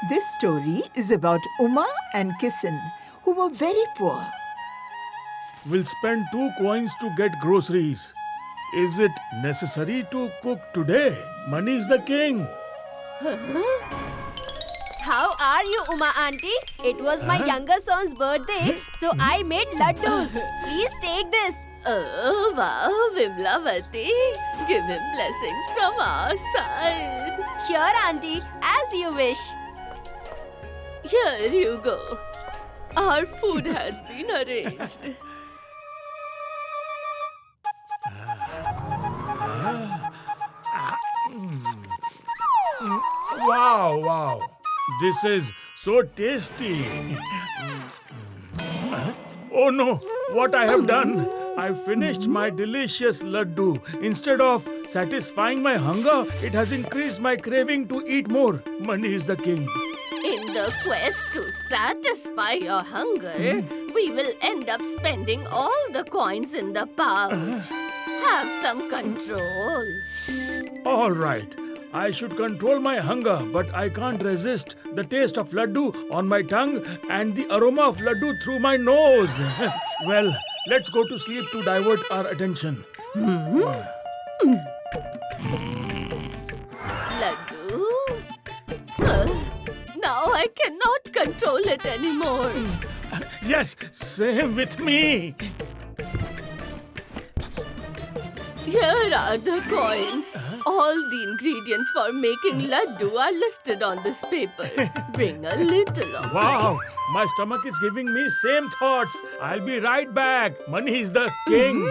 This story is about Uma and Kisan, who were very poor. We'll spend 2 coins to get groceries. Is it necessary to cook today? Money is the king. How are you, Uma auntie? It was my younger son's birthday, so I made laddus. Please take this. Oh, wow, Vimlavati. Give him blessings from our side. Sure, auntie, as you wish. Here you go. Our food has been arranged. Wow. This is so tasty. Oh no, what I have done? I finished my delicious laddu. Instead of satisfying my hunger, it has increased my craving to eat more. Money is the king. In the quest to satisfy your hunger, we will end up spending all the coins in the pouch. Have some control. All right. I should control my hunger, but I can't resist the taste of laddu on my tongue and the aroma of laddu through my nose. Well, let's go to sleep to divert our attention. Laddu? Now I cannot control it anymore. Yes, same with me. Here are the coins. All the ingredients for making laddu are listed on this paper. Bring a little of Wow, it. my stomach is giving me same thoughts. I'll be right back. Money is the king.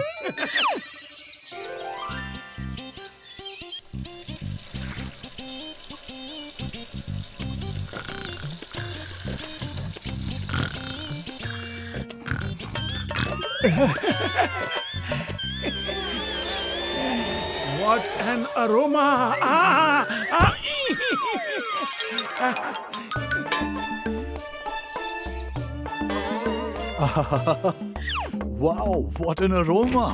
What an aroma! Wow, what an aroma!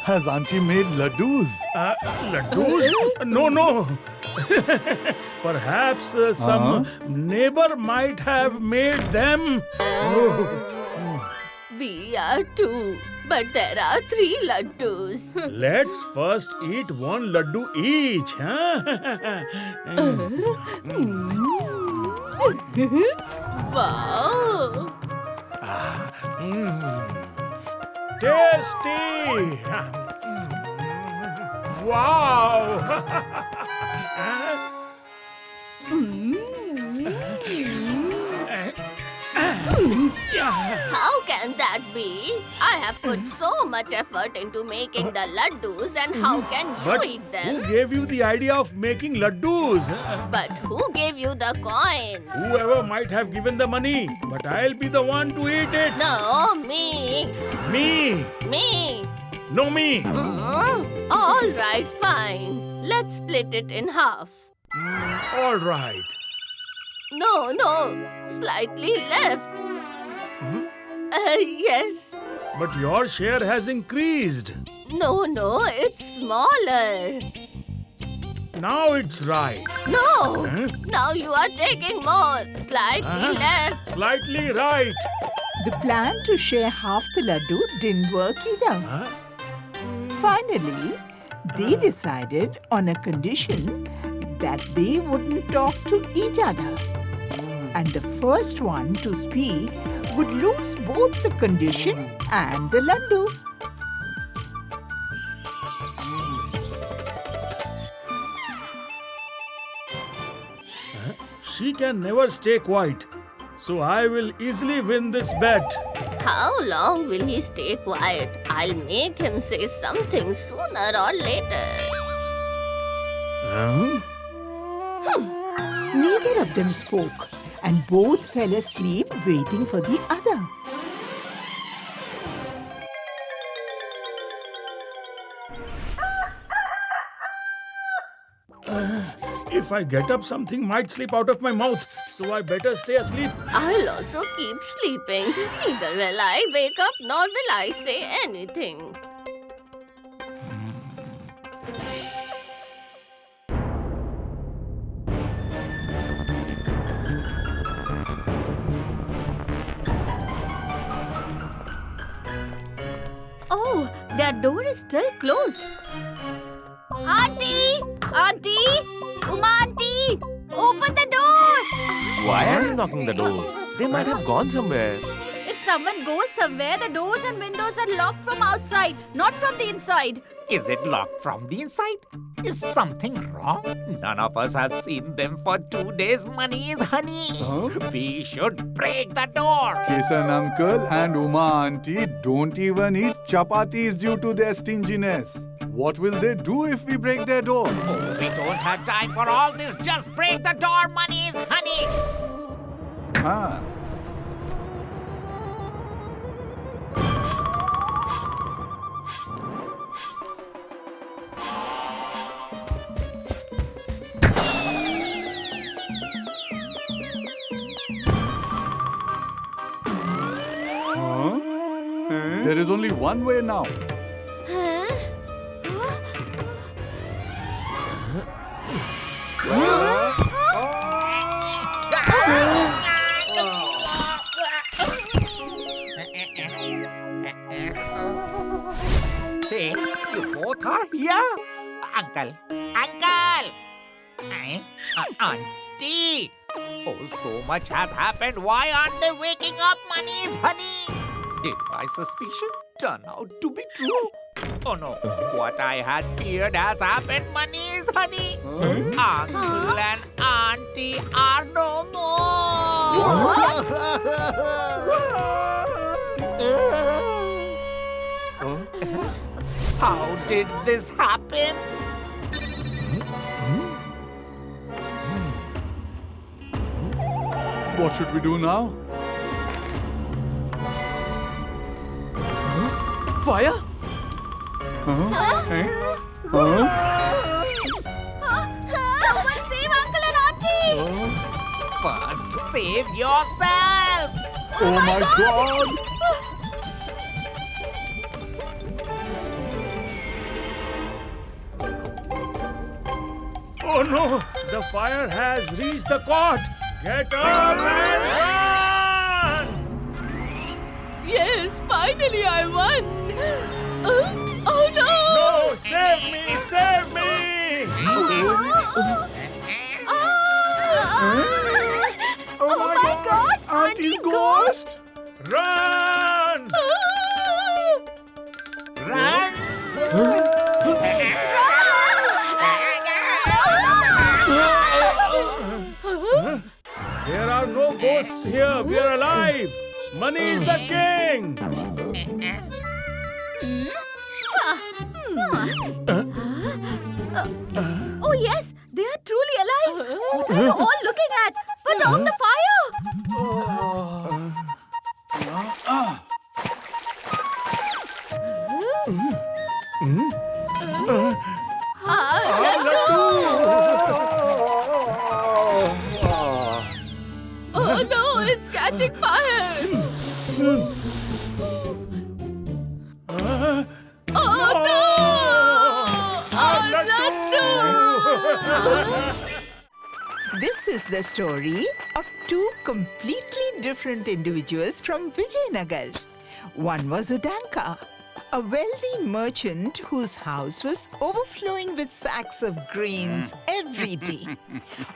Has Auntie made laddus? Laddus? No. Perhaps some neighbor might have made them. We are 2, but there are 3 laddus. Let's first eat one laddu each. Huh? Wow! Tasty! Wow! How can that be? I have put so much effort into making the laddus, and how can you But eat who them? gave you the idea of making laddus? But who gave you the coins? Whoever might have given the money, but I'll be the one to eat it. No, me. Me! Me. No, me! All right, fine. Let's split it in half. All right. No, slightly left. Yes. But your share has increased. No, it's smaller. Now it's right. No. Huh? Now you are taking more. Slightly left. Slightly right. The plan to share half the laddu didn't work either. Huh? Finally, they decided on a condition that they wouldn't talk to each other. And the first one to speak would lose both the condition and the laddu. She can never stay quiet. So I will easily win this bet. How long will he stay quiet? I'll make him say something sooner or later. Huh? Neither of them spoke, and both fell asleep waiting for the other. If I get up, something might slip out of my mouth. So I better stay asleep. I'll also keep sleeping. Neither will I wake up nor will I say anything. That door is still closed. Auntie! Auntie! Uma auntie! Open the door! Why are you knocking the door? They might have gone somewhere. If someone goes somewhere, the doors and windows are locked from outside, not from the inside. Is it locked from the inside? Is something wrong? None of us have seen them for 2 days, Manies, honey. We should break the door. Kisan uncle and Uma auntie don't even eat chapatis due to their stinginess. What will they do if we break their door? Oh, we don't have time for all this. Just break the door, Manies, honey. Huh. There is only one way now. Hey, you both are here? Uncle! Uncle! Auntie! Oh, so much has happened. Why aren't they waking up, Manies, honey? Did my suspicion turn out to be true? Oh no, what I had feared has happened, Manies, honey. Uncle and auntie are no more. How did this happen? What should we do now? Fire? Someone save Uncle and Auntie! First, save yourself. Oh my God! Oh no! The fire has reached the cot! Get up and run! Yes, finally I won. Oh no! No! Save me! Save me! Oh my God! Auntie's ghost! Run! Run! There are no ghosts here. We are alive. Money is the king. Oh yes, they are truly alive. What are you all looking at? Put out the fire. Oh no, it's catching fire. Oh no! This is the story of two completely different individuals from Vijayanagar. One was Udanka, a wealthy merchant whose house was overflowing with sacks of grains every day.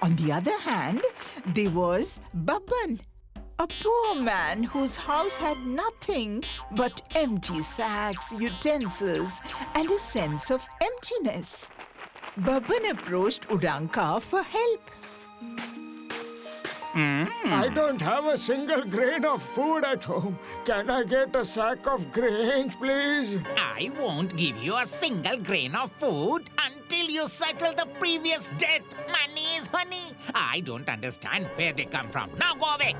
On the other hand, there was Babban, a poor man whose house had nothing but empty sacks, utensils, and a sense of emptiness. Babban approached Udanka for help. I don't have a single grain of food at home. Can I get a sack of grains, please? I won't give you a single grain of food until you settle the previous debt. Manies, honey. I don't understand where they come from. Now go away.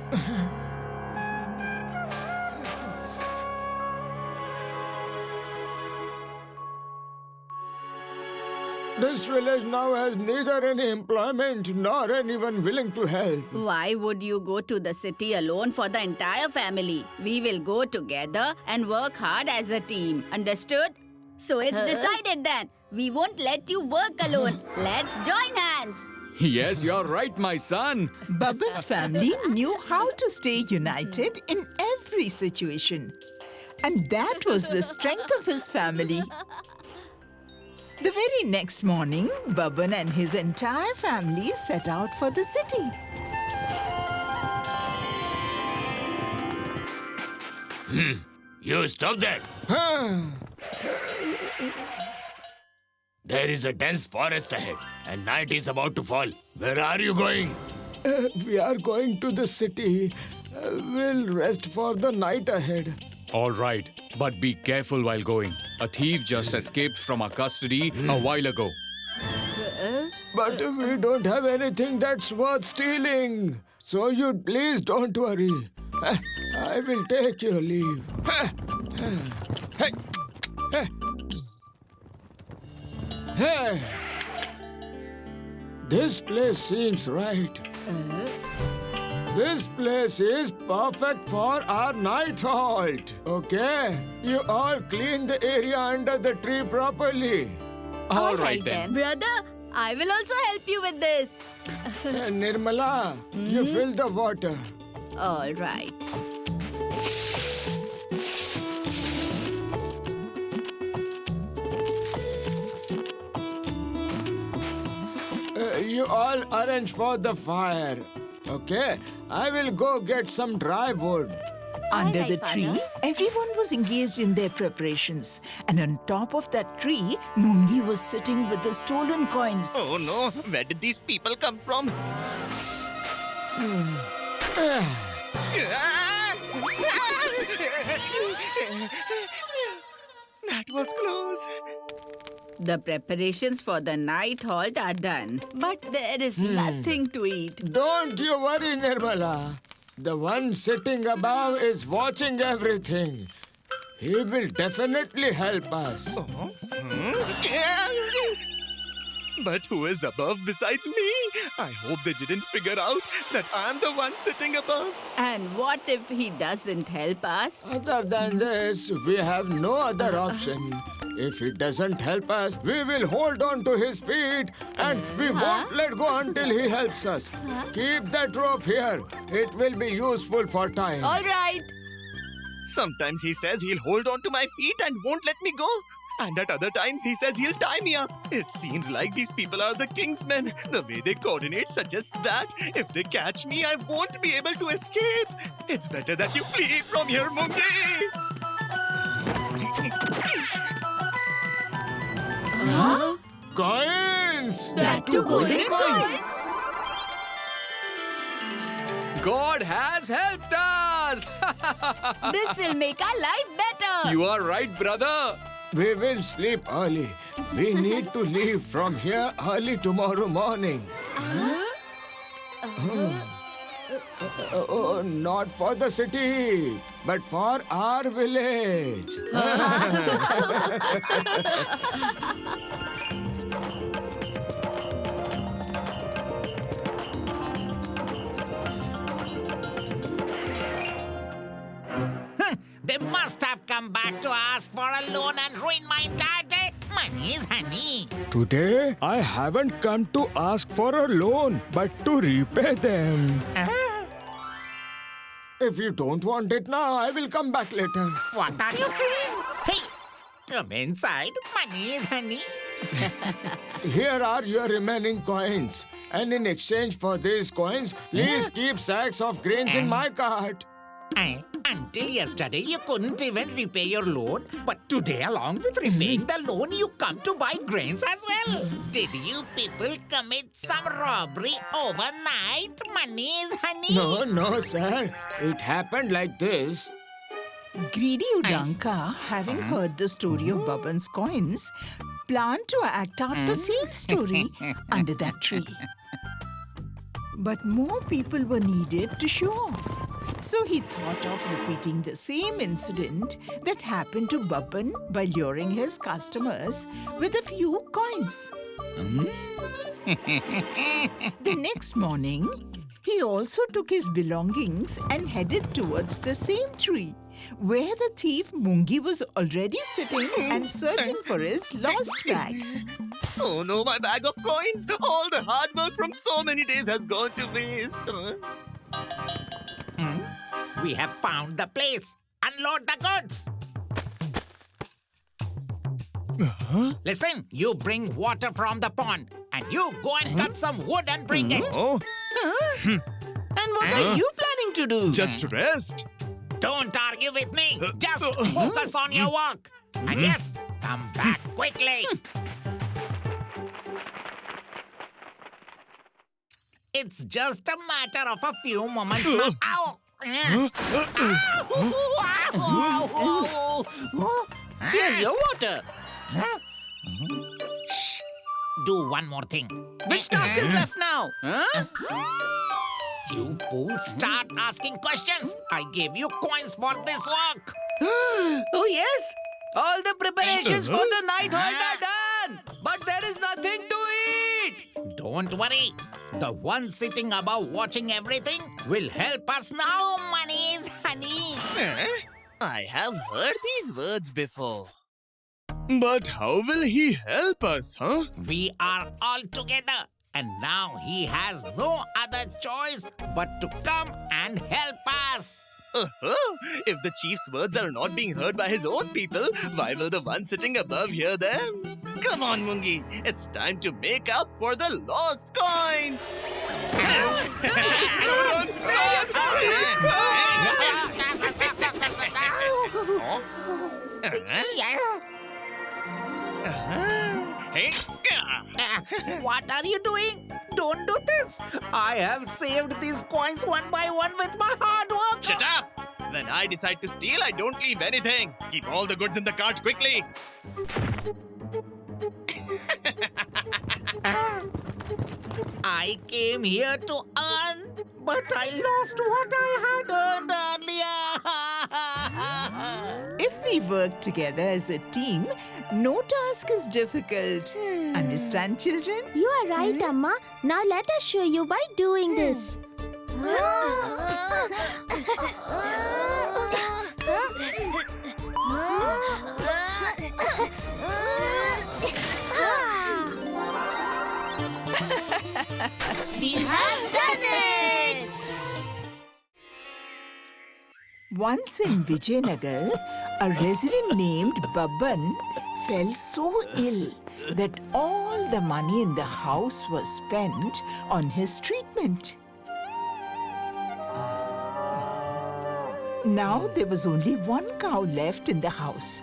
This village now has neither any employment nor anyone willing to help. Why would you go to the city alone for the entire family? We will go together and work hard as a team. Understood? So it's decided then. We won't let you work alone. Let's join hands. Yes, you're right, my son. Babban's family knew how to stay united in every situation. And that was the strength of his family. The very next morning, Baban and his entire family set out for the city. You stop that. There is a dense forest ahead, and night is about to fall. Where are you going? We are going to the city. We'll rest for the night ahead. All right, but be careful while going. A thief just escaped from our custody a while ago. But we don't have anything that's worth stealing. So you please don't worry. I will take your leave. Hey! This place seems right. This place is perfect for our night halt. Okay? You all clean the area under the tree properly. All right then. Brother, I will also help you with this. Nirmala, you fill the water. All right. You all arrange for the fire. Okay? I will go get some dry wood. Under right, the Father. tree, everyone was engaged in their preparations. And on top of that tree, Mungi was sitting with the stolen coins. Oh no, where did these people come from? That was close. The preparations for the night halt are done, but there is nothing to eat. Don't you worry, Nirmala. The one sitting above is watching everything. He will definitely help us. But who is above besides me? I hope they didn't figure out that I'm the one sitting above. And what if he doesn't help us? Other than this, we have no other option. If he doesn't help us, we will hold on to his feet and we won't let go until he helps us. Keep that rope here. It will be useful for time. All right. Sometimes he says he'll hold on to my feet and won't let me go. And at other times he says he'll tie me up. It seems like these people are the king's men. The way they coordinate suggests that if they catch me, I won't be able to escape. It's better that you flee from here, Mungi. Coins! That too golden coins. God has helped us! This will make our life better. You are right, brother. We will sleep early. We need to leave from here early tomorrow morning. Oh, not for the city, but for our village. They must have come back to ask for a loan and ruin my entire day. Money is honey. Today, I haven't come to ask for a loan, but to repay them. If you don't want it now, I will come back later. What are you saying? Hey, come inside. Money is honey. Here are your remaining coins. And in exchange for these coins, please keep sacks of grains in my cart. Until yesterday, you couldn't even repay your loan. But today, along with repaying the loan, you come to buy grains as well. Did you people commit some robbery overnight? Money is honey. No, sir. It happened like this. Greedy Udanka, having heard the story of Baban's coins, planned to act out the same story under that tree. But more people were needed to show off. So he thought of repeating the same incident that happened to Baban by luring his customers with a few coins. The next morning, he also took his belongings and headed towards the same tree, where the thief Mungi was already sitting and searching for his lost bag. Oh no, my bag of coins! All the hard work from so many days has gone to waste. We have found the place. Unload the goods. Listen, you bring water from the pond, and you go and cut some wood and bring it. And what are you planning to do? Just rest. Don't argue with me. Just focus on your work. And yes, come back quickly. It's just a matter of a few moments. Ow! Here's your water. Shh. Do one more thing. Which task is left now? You fools, start asking questions. I gave you coins for this work. Oh, yes. All the preparations for the night halt are done. But there is nothing to eat. Don't worry. The one sitting above watching everything will help us now, Monies, honey. I have heard these words before. But how will he help us, huh? We are all together. And now he has no other choice but to come and help us. If the chief's words are not being heard by his own people, why will the one sitting above hear them? Come on, Mungi. It's time to make up for the lost coins. What are you doing? Don't do this. I have saved these coins one by one with my hard work. Shut up! When I decide to steal, I don't leave anything. Keep all the goods in the cart quickly. I came here to earn, but I lost what I had earned earlier. If we work together as a team, no task is difficult. Understand, children? You are right, Amma. Now let us show you by doing this. We have done it! Once in Vijayanagar, a resident named Babban fell so ill that all the money in the house was spent on his treatment. Now there was only one cow left in the house,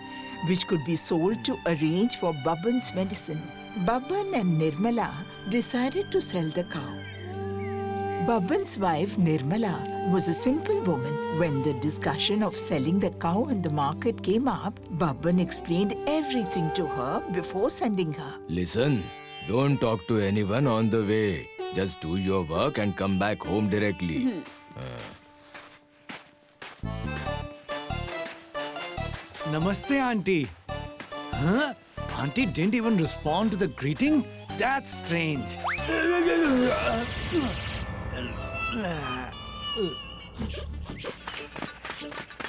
which could be sold to arrange for Babban's medicine. Babban and Nirmala decided to sell the cow. Babban's wife Nirmala was a simple woman. When the discussion of selling the cow in the market came up, Babban explained everything to her before sending her. Listen, don't talk to anyone on the way. Just do your work and come back home directly. Namaste, Auntie. Huh? Auntie didn't even respond to the greeting? That's strange.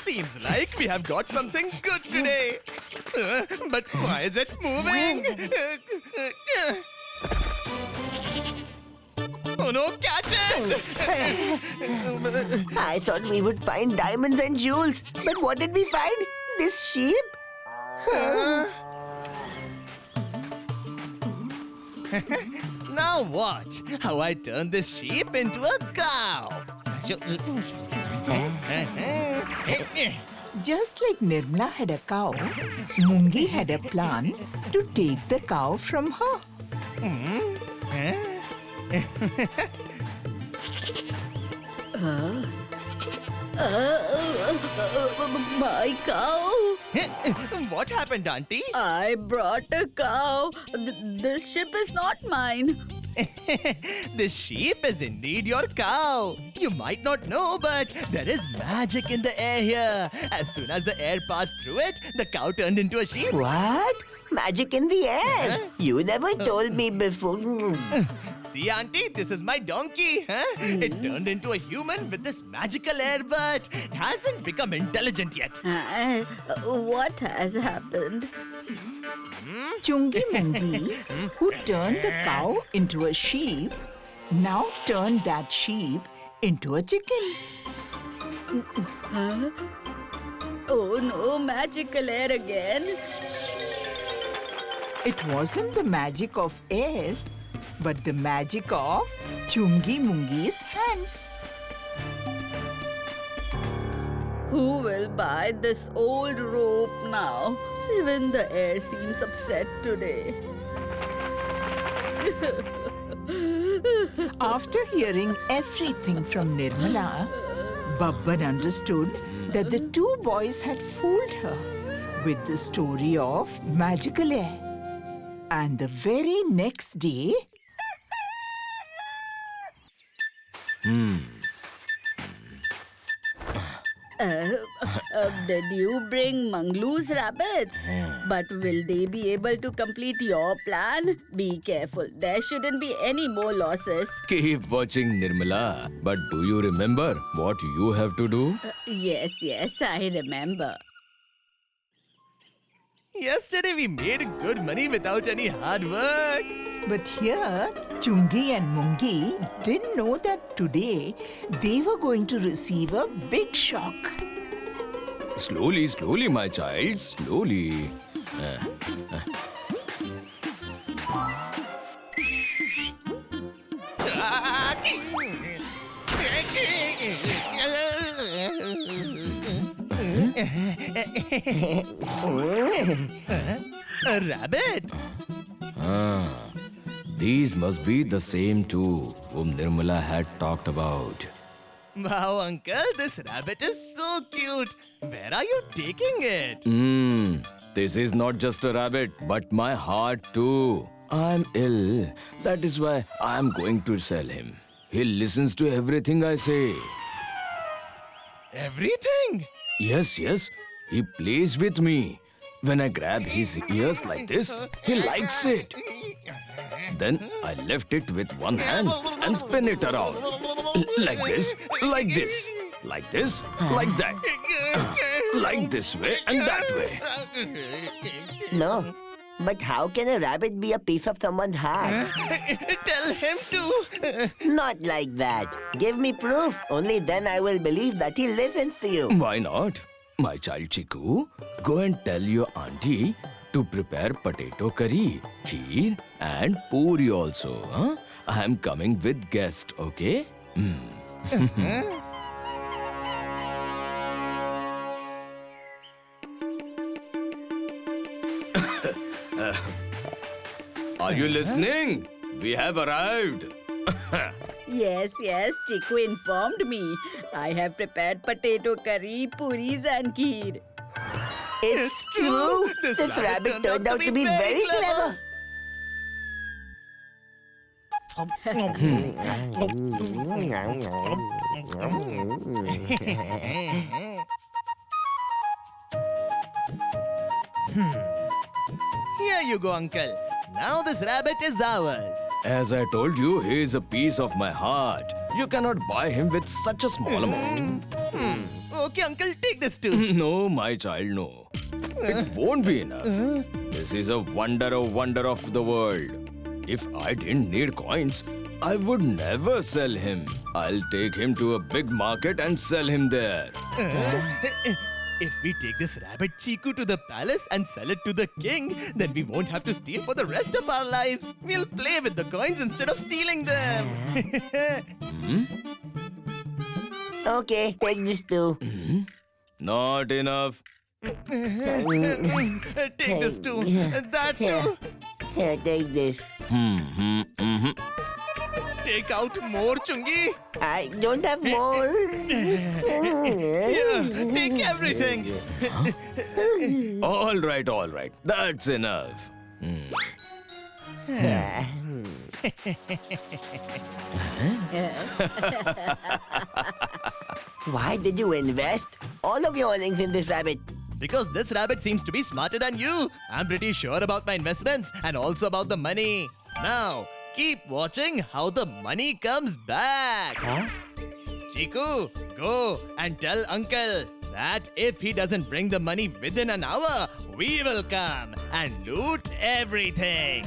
Seems like we have got something good today. But why is it moving? Oh no, catch it! I thought we would find diamonds and jewels. But what did we find? This sheep? Now watch how I turn this sheep into a cow. Just like Nirmala had a cow, Mungi had a plan to take the cow from her. My cow? What happened, Auntie? I brought a cow. This ship is not mine. This sheep is indeed your cow. You might not know, but there is magic in the air here. As soon as the air passed through it, the cow turned into a sheep. What? Magic in the air? Huh? You never told me before. See, Auntie, this is my donkey. It turned into a human with this magical air, but it hasn't become intelligent yet. What has happened? Chungi Mungi, who turned the cow into a sheep, now turned that sheep into a chicken. Oh no, magical air again. It wasn't the magic of air, but the magic of Chungi Mungi's hands. Who will buy this old rope now? Even the air seems upset today. After hearing everything from Nirmala, Babban understood that the two boys had fooled her with the story of magical air. And the very next day... Did you bring Manglu's rabbits? But will they be able to complete your plan? Be careful. There shouldn't be any more losses. Keep watching, Nirmala. But do you remember what you have to do? Yes, I remember. Yesterday we made good money without any hard work. But here, Chungi and Mungi didn't know that today they were going to receive a big shock. Slowly, slowly, my child. Slowly. A rabbit? These must be the same two whom Nirmala had talked about. Wow, uncle, this rabbit is so cute. Where are you taking it? This is not just a rabbit, but my heart too. I'm ill. That is why I'm going to sell him. He listens to everything I say. Everything? Yes. He plays with me. When I grab his ears like this, he likes it. Then I lift it with one hand and spin it around. Like this, like this, like this, like that. Like this way and that way. No, but how can a rabbit be a piece of someone's heart? Tell him to. Not like that. Give me proof. Only then I will believe that he listens to you. Why not? My child Chiku, go and tell your auntie to prepare potato curry, kheer and puri also. Huh? I am coming with guest, okay? Are you listening? We have arrived. Yes, Chiku informed me. I have prepared potato curry, puris and kheer. It's true. This rabbit turned out to be very clever. Here you go, uncle. Now this rabbit is ours. As I told you, he is a piece of my heart. You cannot buy him with such a small amount. Okay, uncle, take this too. No, my child, no. It won't be enough. This is a wonder of the world. If I didn't need coins, I would never sell him. I'll take him to a big market and sell him there. If we take this rabbit Chiku to the palace and sell it to the king, then we won't have to steal for the rest of our lives. We'll play with the coins instead of stealing them. Okay, take this too. Not enough. Take this too. That too. Here, take this. Take out more, Chungi. I don't have more. Yeah, take everything. All right. That's enough. Why did you invest all of your earnings in this rabbit? Because this rabbit seems to be smarter than you. I'm pretty sure about my investments and also about the money. Now, keep watching how the money comes back. Chiku, go and tell uncle that if he doesn't bring the money within an hour, we will come and loot everything.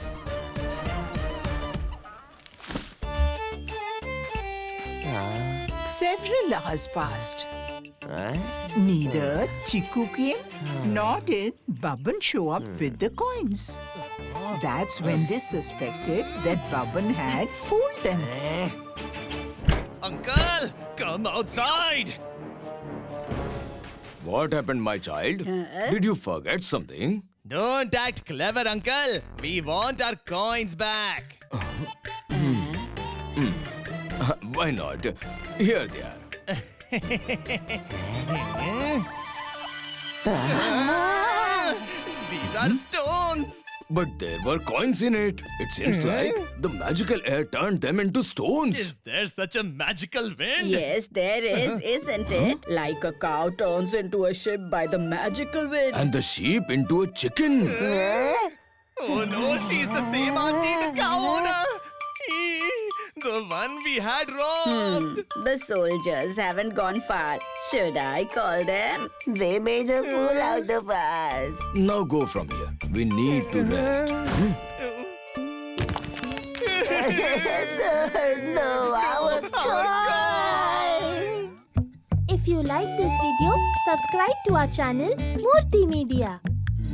Several hours passed. Neither Chiku came, nor did Babban show up with the coins. That's when they suspected that Baban had fooled them. Uncle, come outside. What happened, my child? Did you forget something? Don't act clever, Uncle. We want our coins back. Why not? Here they are. These are stones. But there were coins in it. It seems like the magical air turned them into stones. Is there such a magical wind? Yes, there is, isn't it? Like a cow turns into a ship by the magical wind. And the sheep into a chicken. Oh no, she's the same auntie, the cow owner. The one we had robbed. The soldiers haven't gone far. Should I call them? They made a fool out of us. Now go from here. We need to rest. No, our God. If you like this video, subscribe to our channel Murthy Media.